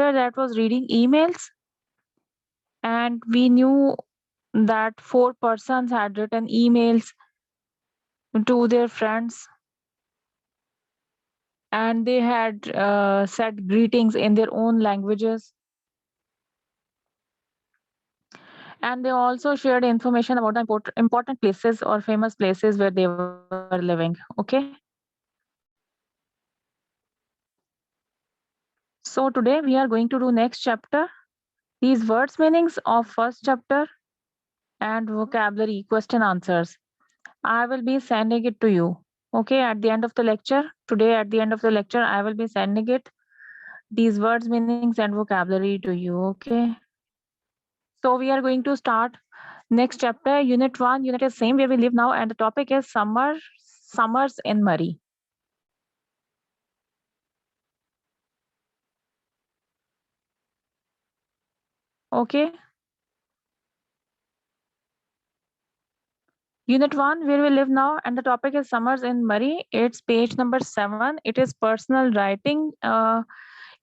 chapter that was reading emails, and we knew that 4 persons had written emails to their friends, and they had said greetings in their own languages, and they also shared information about the important places or famous places where they were living. Okay. So today we are going to do next chapter, these words meanings of first chapter and vocabulary question answers. I will be sending it to you. Okay, at the end of the lecture, today at the end of the lecture, I will be sending it, these words, meanings, and vocabulary to you. Okay. So we are going to start next chapter, unit 1. Unit is same where we live now, and the topic is summers in Murray. Okay. Unit 1, where we live now, and the topic is summers in Murray. It's page number 7. It is personal writing.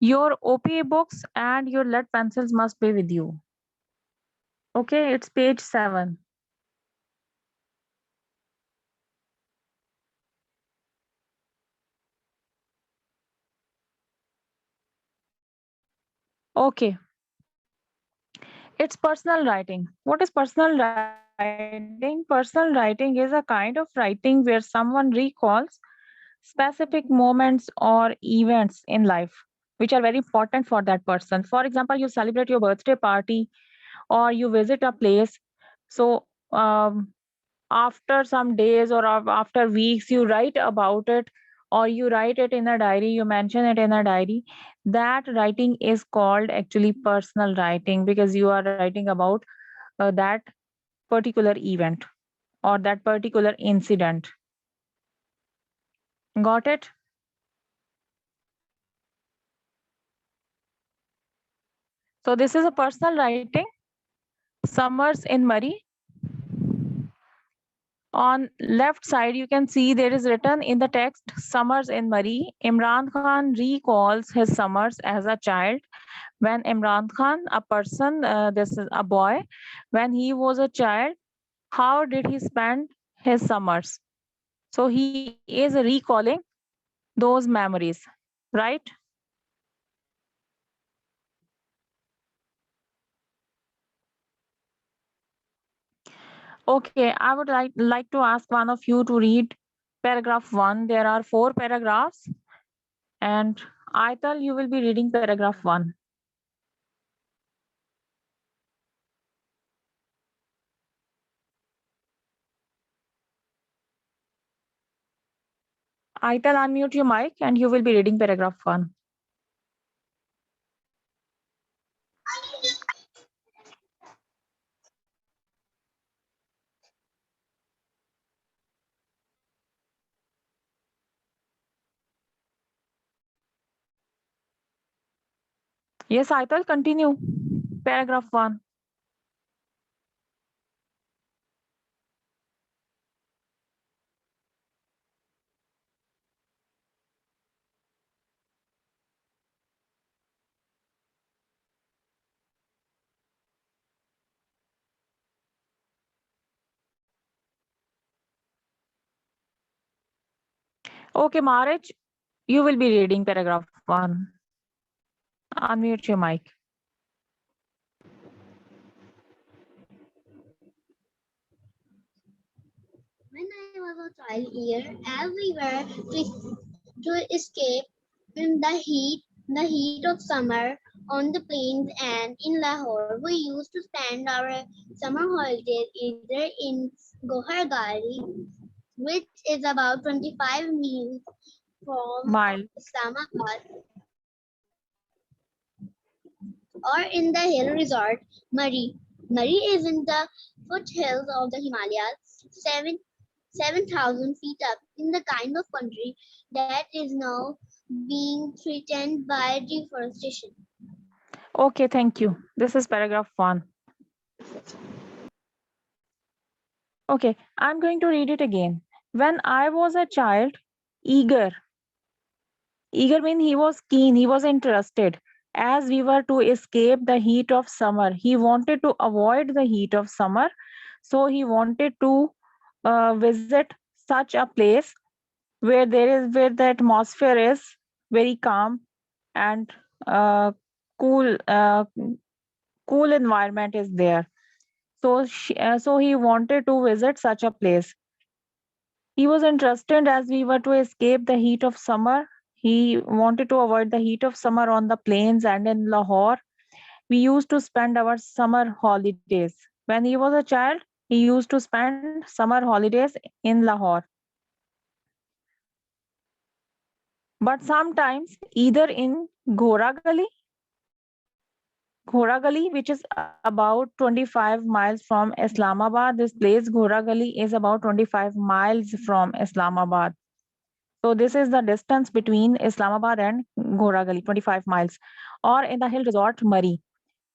Your OPA books and your lead pencils must be with you. Okay, it's page 7. Okay. It's personal writing. What is personal writing? Personal writing is a kind of writing where someone recalls specific moments or events in life which are very important for that person. For example, you celebrate your birthday party or you visit a place. So, after some days or after weeks, you write about it, or you write it in a diary, you mention it in a diary. That writing is called actually personal writing, because you are writing about that particular event or that particular incident. Got it? So this is a personal writing, Summers in Murray. On left side, you can see there is written in the text, Summers in Murray. Imran Khan recalls his summers as a child. When Imran Khan, a person, this is a boy, when he was a child, how did he spend his summers? So he is recalling those memories, right? Okay, I would like to ask one of you to read paragraph 1. There are 4 paragraphs, and Aital, you will be reading paragraph 1. Aital, unmute your mic and you will be reading paragraph 1. Yes, Aital, continue. Paragraph 1. Okay, Maharaj, you will be reading paragraph 1. Unmute your mic. When I was a child here, as we were to escape in the heat of summer on the plains and in Lahore, we used to spend our summer holidays either in Gohargari, which is about 25 miles from Mile. Islamabad, or in the hill resort Murray. Murray is in the foothills of the Himalayas, 7,000 feet up in the kind of country that is now being threatened by deforestation. Okay, thank you. This is paragraph 1. Okay, I'm going to read it again. When I was a child, eager. Eager means he was keen, he was interested. as we were to escape the heat of summer. He wanted to avoid the heat of summer, so he wanted to visit such a place where the atmosphere is very calm and uh, cool cool environment is there. So he wanted to visit such a place. He was interested as we were to escape the heat of summer. He wanted to avoid the heat of summer on the plains and in Lahore. We used to spend our summer holidays. When he was a child, he used to spend summer holidays in Lahore. But sometimes either in Ghora Gali, which is about 25 miles from Islamabad. This place, Ghora Gali, is about 25 miles from Islamabad. So this is the distance between Islamabad and Ghora Gali, 25 miles. Or in the hill resort, Murray.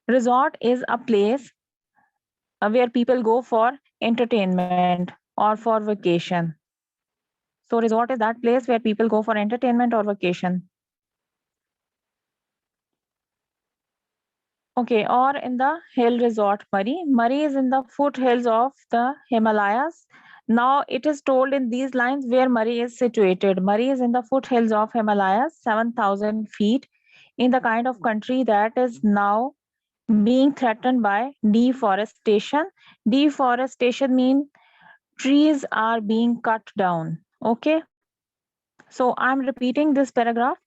Resort is a place where people go for entertainment or for vacation. So resort is that place where people go for entertainment or vacation. Okay, or in the hill resort Murray. Murray is in the foothills of the Himalayas. Now it is told in these lines where Murray is situated. Murray is in the foothills of Himalayas, 7,000 feet, in the kind of country that is now being threatened by deforestation. Deforestation means trees are being cut down. Okay, so I'm repeating this paragraph.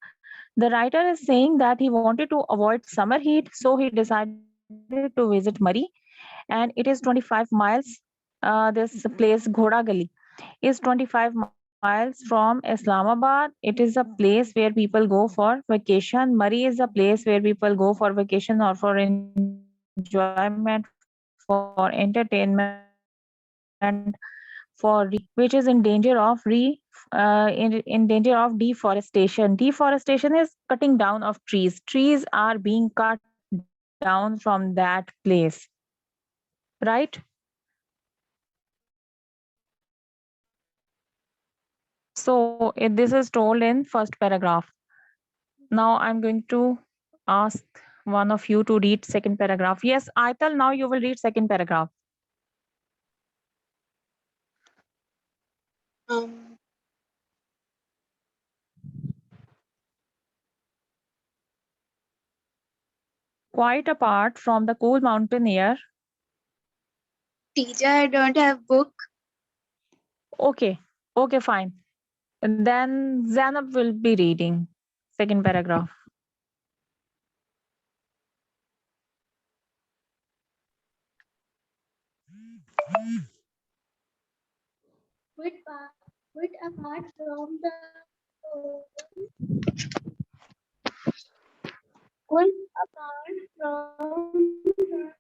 The writer is saying that he wanted to avoid summer heat, so he decided to visit Murray, and it is 25 miles. This place, Ghoda Gali, is 25 miles from Islamabad. It is a place where people go for vacation. Murray is a place where people go for vacation or for enjoyment, for entertainment, for which is in danger of in danger of deforestation. Deforestation is cutting down of trees. Trees are being cut down from that place, right? So this is told in first paragraph. Now I'm going to ask one of you to read second paragraph. Yes, Aital, now you will read second paragraph. Um, Quite apart from the cool mountain air. Teacher, I don't have book. Okay, okay, fine. Then Zainab will be reading second paragraph. Quite apart from the quite apart from the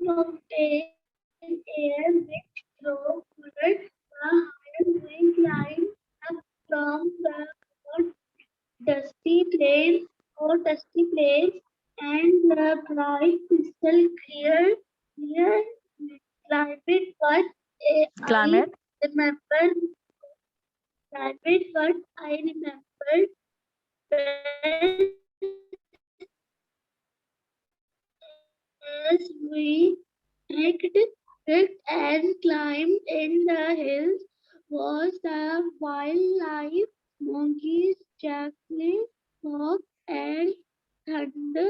mountain air which drove toward the highway climb up from the hot dusty plains and the bright crystal clear climate but I Climate. remember climate but I remember best as we trekked, trekked and climbed in the hills was the wildlife, monkeys, jackals, hawks, and thunder,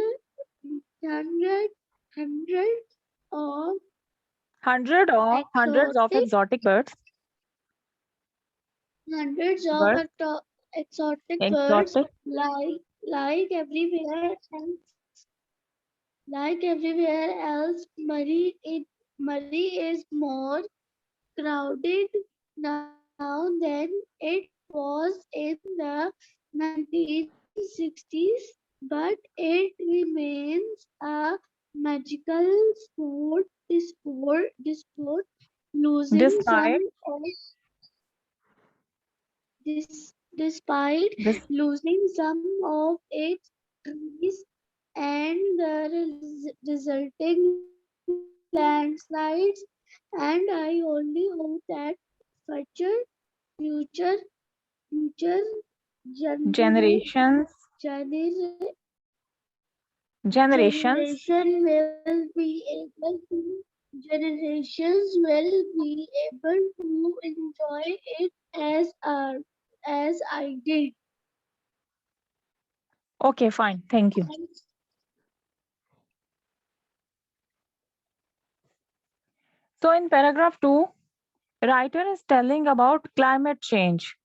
hundreds, hundreds of Hundreds of exotic, exotic birds. hundreds of Birds. exotic birds Exotic. like everywhere else. Like everywhere else, Murray is more crowded now than it was in the 1960s, but it remains a magical sport losing Despite some of despite this, losing some of its trees and the resulting landslides, and I only hope that future future future gener- generations gener- Generations. Generations will be able to enjoy it as I did. Okay, fine. Thank you. So in paragraph 2, writer is telling about climate change.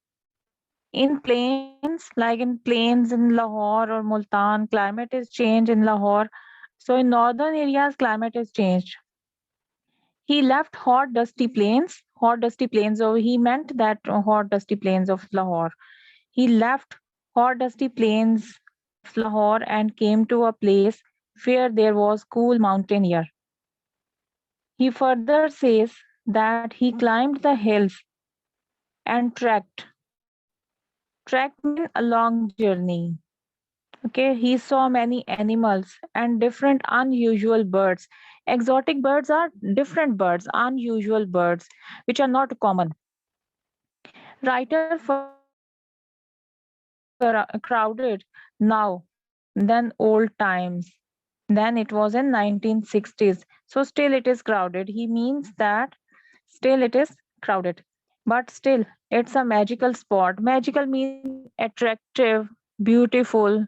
In plains, like in plains in Lahore or Multan, climate is changed in Lahore. So in northern areas, climate is changed. He left hot dusty plains. So he meant that hot dusty plains of Lahore. He left hot dusty plains of Lahore and came to a place where there was cool mountain air. He further says that he climbed the hills and trekked. Trekked means a long journey. Okay, he saw many animals and different unusual birds. Exotic birds are different birds, unusual birds, which are not common. Writer further says life is more crowded now than old times. Then it was in 1960s. So still it is crowded. He means that still it is crowded. But still, it's a magical spot. Magical means attractive, beautiful,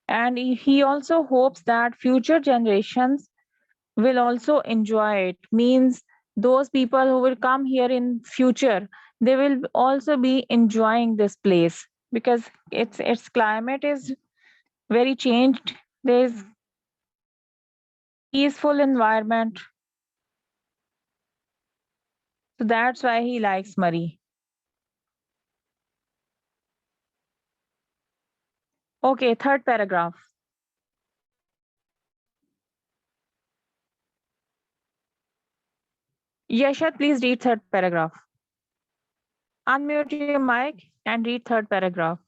and he also hopes that future generations will also enjoy it. Means those people who will come here in future, they will also be enjoying this place because its climate is very changed. There is peaceful environment, so that's why he likes Murray. Okay, third paragraph. Yashat, please read third paragraph. Unmute your mic and read third paragraph.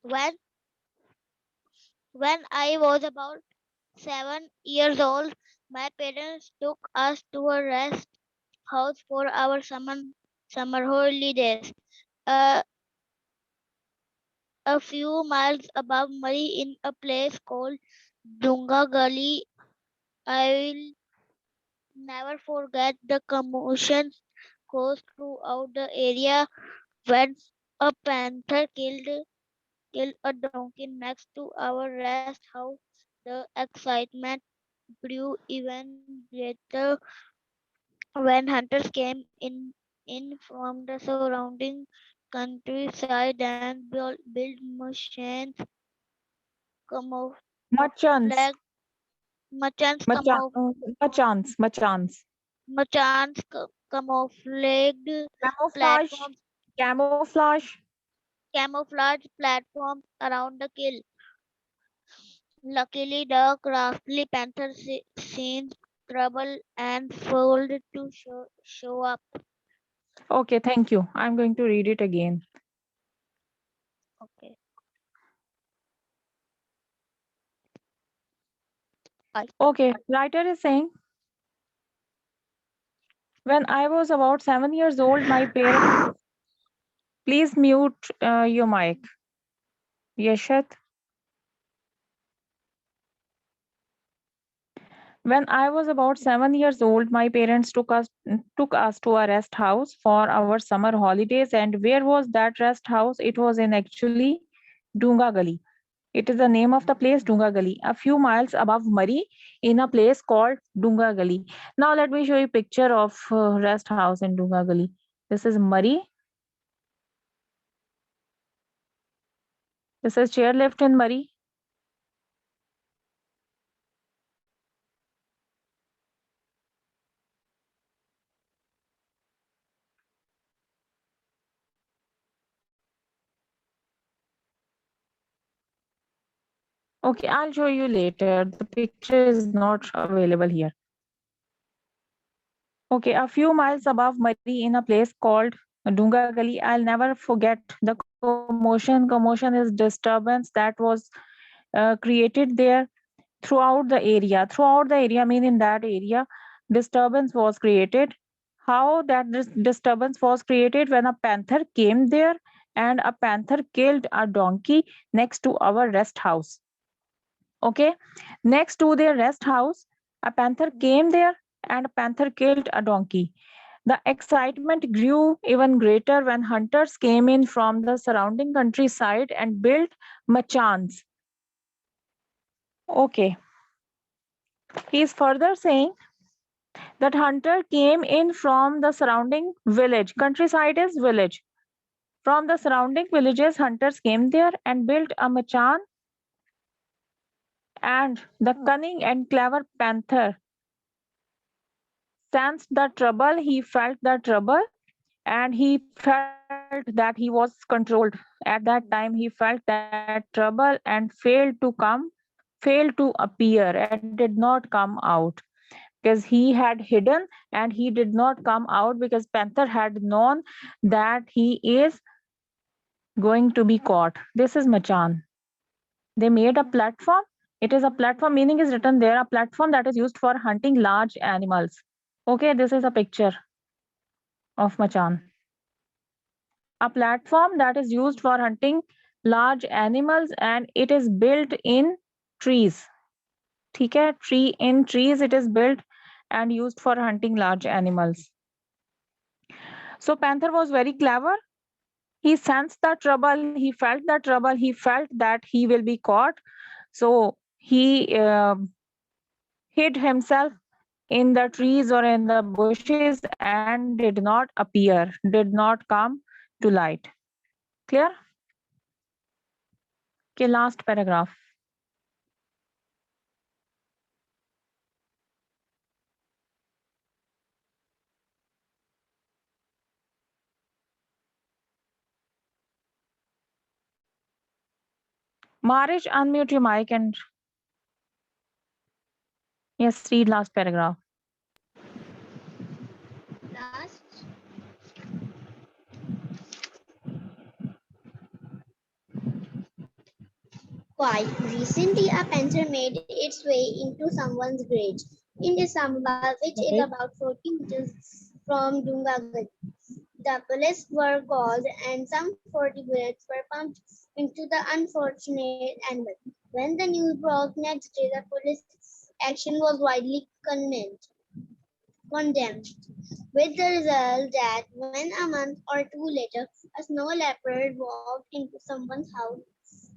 When when I was about 7 years old, my parents took us to a rest house for our summer holidays. Uh, a few miles above Murray in a place called Dunga Gully. I'll never forget the commotion caused throughout the area when a panther killed a donkey next to our rest house. The excitement grew even greater when hunters came in from the surrounding countryside and built machines Machans, camouflage machines machan, machans. machines camouflaged Camouflage, platforms camouflage. camouflage platforms around the kill. Luckily, the crafty panther seen trouble and failed to show up. Okay, thank you. I'm going to read it again. Okay. Okay, writer is saying, when I was about 7 years old, my parents, please mute your mic. Yashat. When I was about 7 years old, my parents took us to a rest house for our summer holidays. And where was that rest house? It was in actually Dunga Gully. It is the name of the place, Dunga Gully, a few miles above Murray, in a place called Dunga Gully. Now let me show you a picture of rest house in Dunga Gully. This is Murray. This is chairlift in Murray. Okay, I'll show you later. The picture is not available here. Okay, a few miles above Murray in a place called Dunga Gali, I'll never forget the commotion. Commotion is disturbance that was created there throughout the area. Throughout the area, I mean in that area, disturbance was created. How that disturbance was created? When a panther came there and a panther killed a donkey next to our rest house. Okay, next to their rest house, a panther came there and a panther killed a donkey. The excitement grew even greater when hunters came in from the surrounding countryside and built machans. Okay, he is further saying that hunter came in from the surrounding village. Countryside is village. From the surrounding villages, hunters came there and built a machan, and the cunning and clever panther sensed the trouble. He felt the trouble and he felt that he was controlled. At that time, he felt that trouble and failed to appear and did not come out because he had hidden and he did not come out because Panther had known that he is going to be caught. This is Machan. They made a platform. It is a platform, meaning is written there, a platform that is used for hunting large animals. Okay, this is a picture of Machan. A platform that is used for hunting large animals and it is built in trees. ठीक है, tree in trees it is built and used for hunting large animals. So Panther was very clever. He sensed the trouble, he felt the trouble, he felt that he will be caught. So he hid himself in the trees or in the bushes and did not appear, did not come to light. Clear? Okay, last paragraph. Marish, unmute your mic and yes, read last paragraph. Last. Quite recently, a panther made its way into someone's grave in Islamabad, which is about 40 meters from Dungagal. The police were called and some 40 bullets were pumped into the unfortunate animal. When the news broke next day, the police action was widely condemned, with the result that when a month or two later, a snow leopard walked into someone's house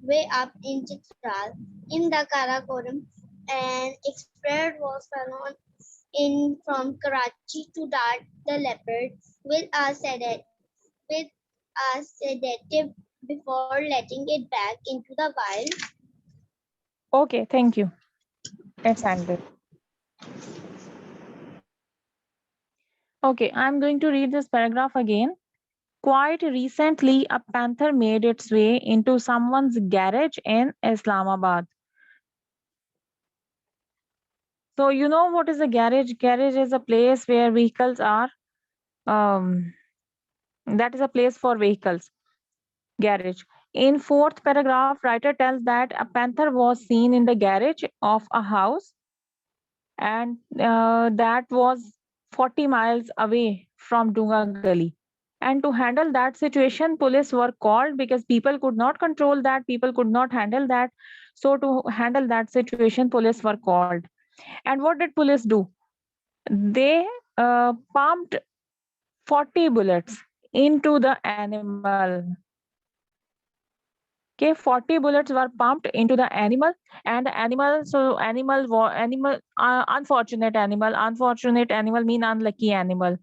way up in Chitral in the Karakoram, an expert was flown in from Karachi to dart the leopard with a sedative before letting it back into the wild. Okay, thank you. Let's end it. Okay, I'm going to read this paragraph again. Quite recently, a panther made its way into someone's garage in Islamabad. So you know what is a garage? Garage is a place where vehicles are. That is a place for vehicles. Garage. In fourth paragraph, writer tells that a panther was seen in the garage of a house, and that was 40 miles away from Dunga Gully. And to handle that situation, police were called because people could not control that, people could not handle that. So to handle that situation, police were called. And what did police do? They pumped 40 bullets into the animal. Okay, 40 bullets were pumped into the animal, and the animal, so animal, unfortunate animal mean unlucky animal.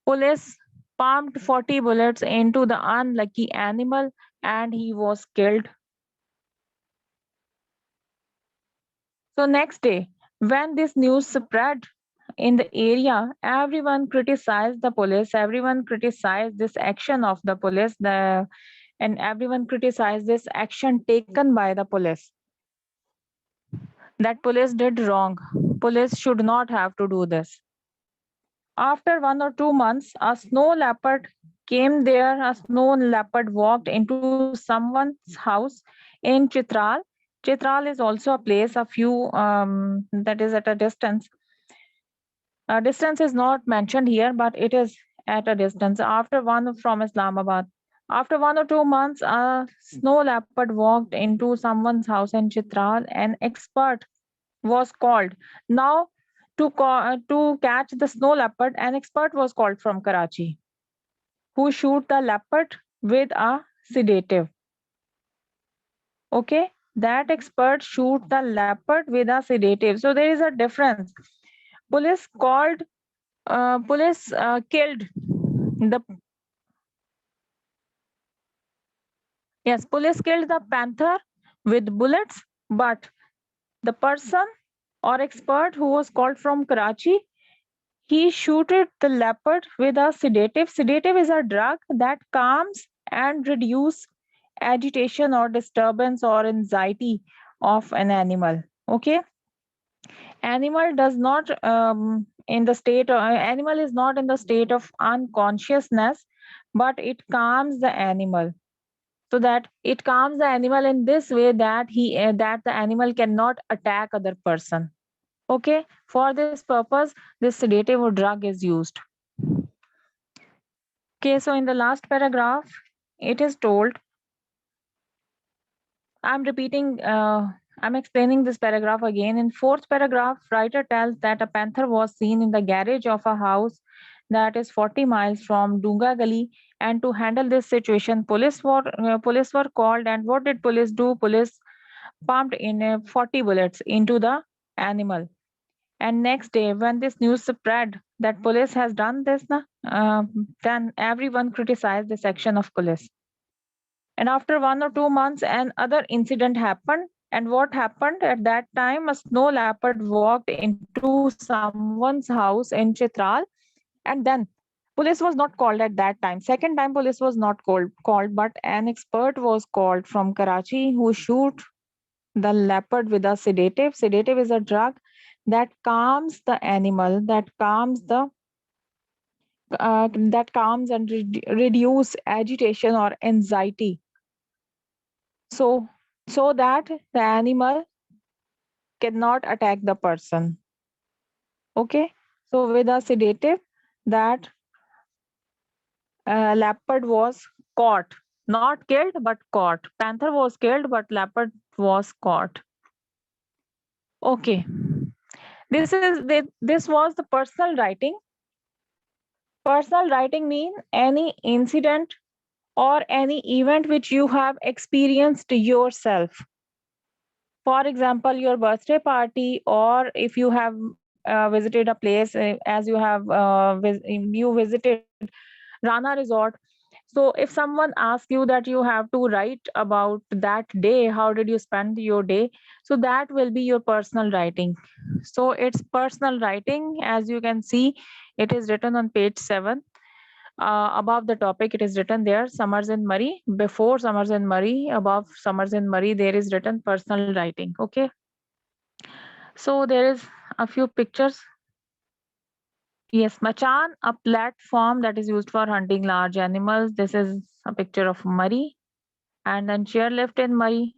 Police pumped 40 bullets into the unlucky animal and he was killed. So next day, when this news spread in the area, everyone criticized the police, everyone criticized this action of the police, and everyone criticized this action taken by the police. That police did wrong. Police should not have to do this. After 1 or 2 months, a snow leopard came there, a snow leopard walked into someone's house in Chitral. Chitral is also a place a few that is at a distance. Distance is not mentioned here, but it is at a distance. After one from Islamabad. After 1 or 2 months, a snow leopard walked into someone's house in Chitral. An expert was called. Now, to catch the snow leopard, an expert was called from Karachi, who shoot the leopard with a sedative. Okay, that expert shoot the leopard with a sedative. So there is a difference. Police called. Police killed the. Yes, police killed the panther with bullets, but the person or expert who was called from Karachi, he shooted the leopard with a sedative. Sedative is a drug that calms and reduce agitation or disturbance or anxiety of an animal. Okay, animal does not in the state. Animal is not in the state of unconsciousness, but it calms the animal, so that it calms the animal in this way that that the animal cannot attack other person. Okay, for this purpose this sedative or drug is used. Okay, so in the last paragraph it is told, I'm explaining this paragraph again. In fourth paragraph, writer tells that a panther was seen in the garage of a house that is 40 miles from Dunga Gali. And to handle this situation, police were called. And what did police do? Police pumped in 40 bullets into the animal. And next day, when this news spread that police has done this, then everyone criticized this action of police. And after 1 or 2 months, another incident happened. And what happened at that time? A snow leopard walked into someone's house in Chitral, and then police was not called at that time. Second time, police was not called, but an expert was called from Karachi who shoot the leopard with a sedative. Sedative is a drug that calms the animal, that calms and reduce agitation or anxiety, so that the animal cannot attack the person. Okay, so with a sedative, that leopard was caught, not killed but caught. Panther was killed but leopard was caught. Okay, this was the personal writing. Personal writing means any incident or any event which you have experienced yourself. For example, your birthday party, or if you have visited a place, as you have you visited Rana Resort. So if someone asks you that you have to write about that day, how did you spend your day? So that will be your personal writing. So it's personal writing. As you can see, it is written on page 7. Above the topic, it is written there, Summers in Murray. Before Summers in Murray, above Summers in Murray, there is written personal writing. Okay. So there is a few pictures. Yes, Machan, a platform that is used for hunting large animals. This is a picture of Murray, and then chairlift in Murray,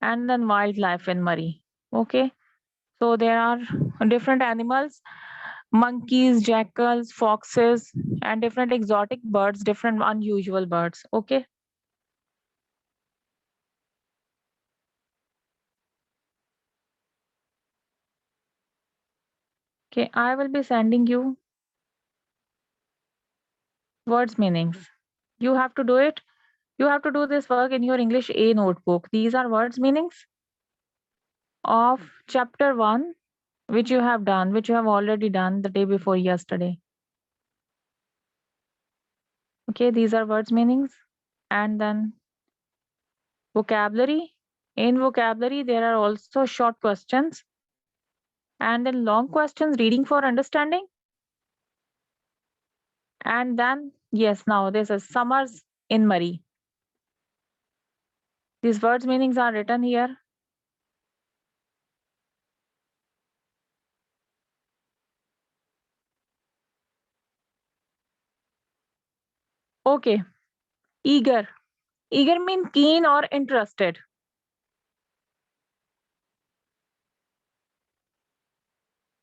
and then wildlife in Murray. Okay. So there are different animals, monkeys, jackals, foxes, and different exotic birds, different unusual birds. Okay. Okay, I will be sending you words meanings. You have to do it. You have to do this work in your English A notebook. These are words meanings of chapter 1, which you have done, which you have already done the day before yesterday. Okay, these are words meanings. And then vocabulary. In vocabulary, there are also short questions. And then long questions, reading for understanding. And then, yes, now this is Summers in Murray. These words meanings are written here. Okay. Eager. Eager means keen or interested.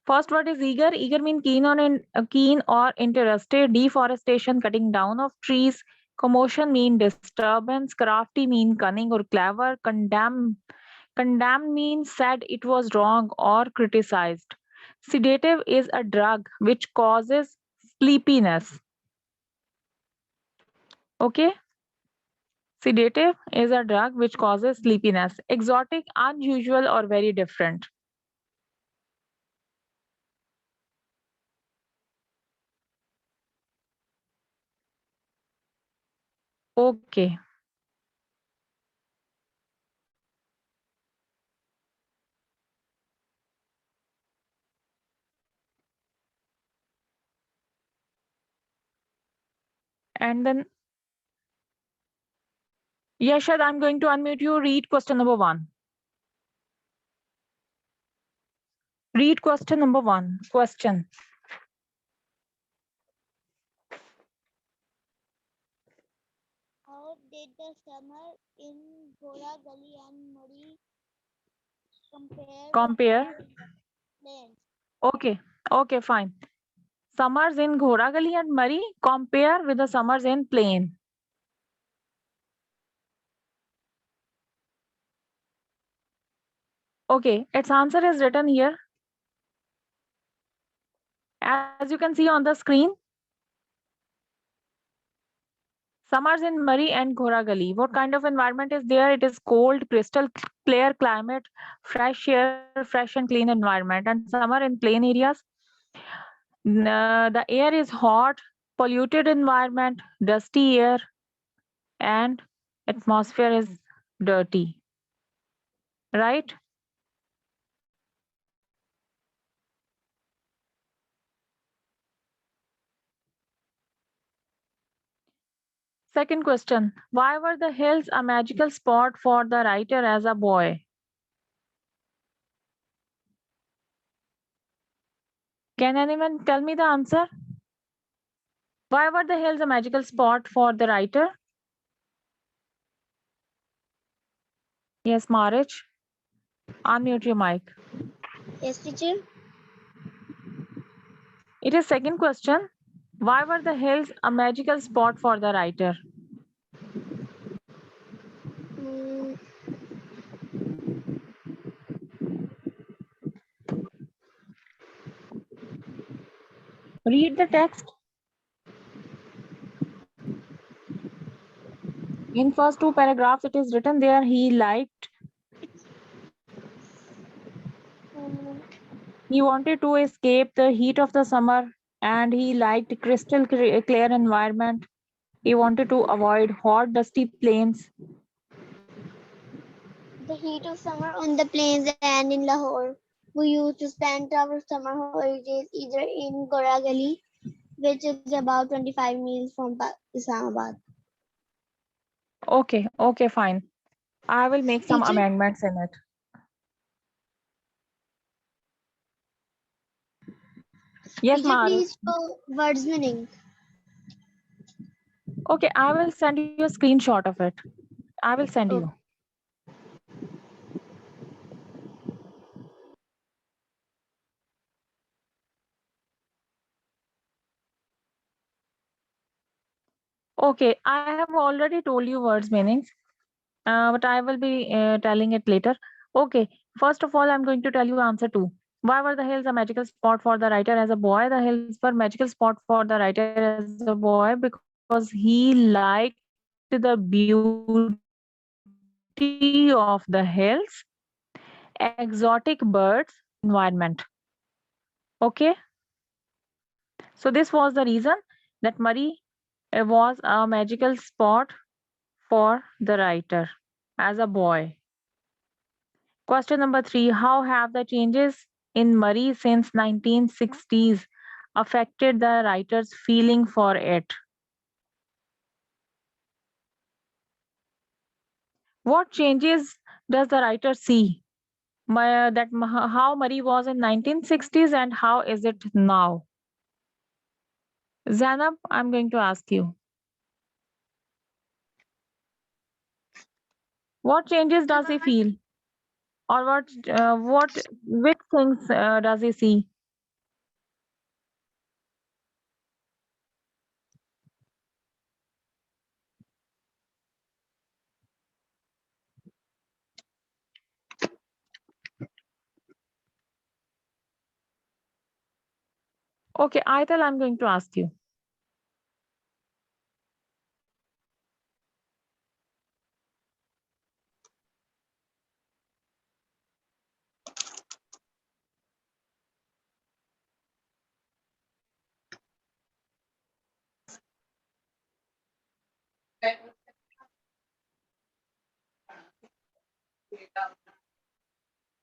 First word is eager. Eager means keen or interested. Deforestation, cutting down of trees. Commotion mean disturbance. Crafty mean cunning or clever. Condemn means said it was wrong or criticized. Sedative is a drug which causes sleepiness. Okay. Sedative is a drug which causes sleepiness. Exotic, unusual, or very different. Okay. And then, Yashad, I'm going to unmute you. Read question number 1. Read question number 1. Question. How did the summer in Gora Gully and Murray compare with Compare. summer in the plains? Okay. Okay, fine. Summers in Ghoragali and Murray compare with the summers in Plain. Okay, its answer is written here. As you can see on the screen, summers in Murray and Ghoragali. What kind of environment is there? It is cold, crystal clear climate, fresh air, fresh and clean environment. And summer in plain areas, the air is hot, polluted environment, dusty air, and atmosphere is dirty. Right? Second question. Why were the hills a magical spot for the writer as a boy? Can anyone tell me the answer? Why were the hills a magical spot for the writer? Yes, Marich. Unmute your mic. Yes, teacher. It is second question. Why were the hills a magical spot for the writer? Mm, Read the text. In first two paragraphs, it is written there he wanted to escape the heat of the summer and he liked crystal clear environment. He wanted to avoid hot, dusty plains. the heat of summer on the plains and in Lahore. We used to spend our summer holidays either in Goragali, which is about 25 miles from Islamabad. Okay, okay, fine. I will make some Teacher, amendments in it. Yes, teacher, Maru. please show words meaning. Okay, I will send you a screenshot of it. I will send you. Oh, Okay, I have already told you words meanings, but I will be telling it later. Okay, first of all, I'm going to tell you answer two. Why were the hills a magical spot for the writer as a boy? The hills were magical spot for the writer as a boy because he liked the beauty of the hills, exotic birds, environment. Okay, so this was the reason that Murray was a magical spot for the writer as a boy. Question number 3. How have the changes in Murray since 1960s affected the writer's feeling for it? What changes does the writer see? How Murray was in 1960s and how is it now? Zainab, I'm going to ask you. What changes does he feel? Or which things does he see? Okay, Aital, I'm going to ask you.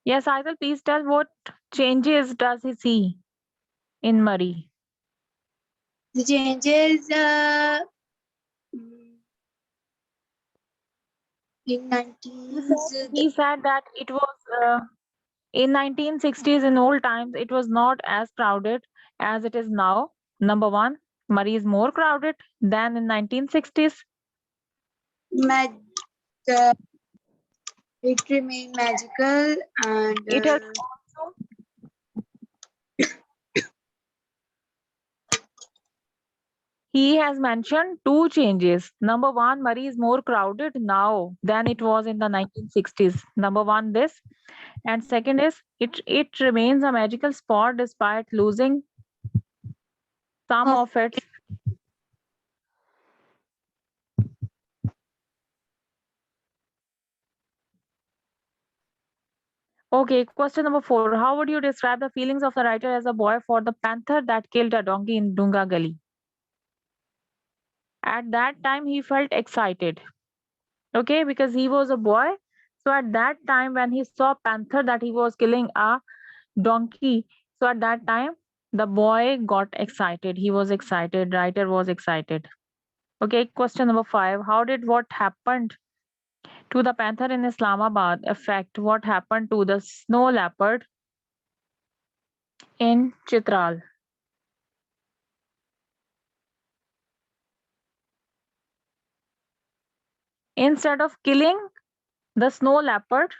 Yes, Aital, please tell what changes does he see in Murray? The changes in 19s. He said that it was in 1960s, in old times, it was not as crowded as it is now. Number one, Murray is more crowded than in 1960s. Mag- uh, it remained magical and It has also he has mentioned two changes. Number one, Murray is more crowded now than it was in the 1960s. Number one, this. And second is it remains a magical spot despite losing some of its. Okay, question number 4. How would you describe the feelings of the writer as a boy for the panther that killed a donkey in Dunga Gully? At that time, he felt excited. Okay, because he was a boy. So at that time, when he saw panther that he was killing a donkey, so at that time, the boy got excited. He was excited. Writer was excited. Okay, question number 5. How did what happened to the panther in Islamabad affect what happened to the snow leopard in Chitral? Instead of killing the snow leopard,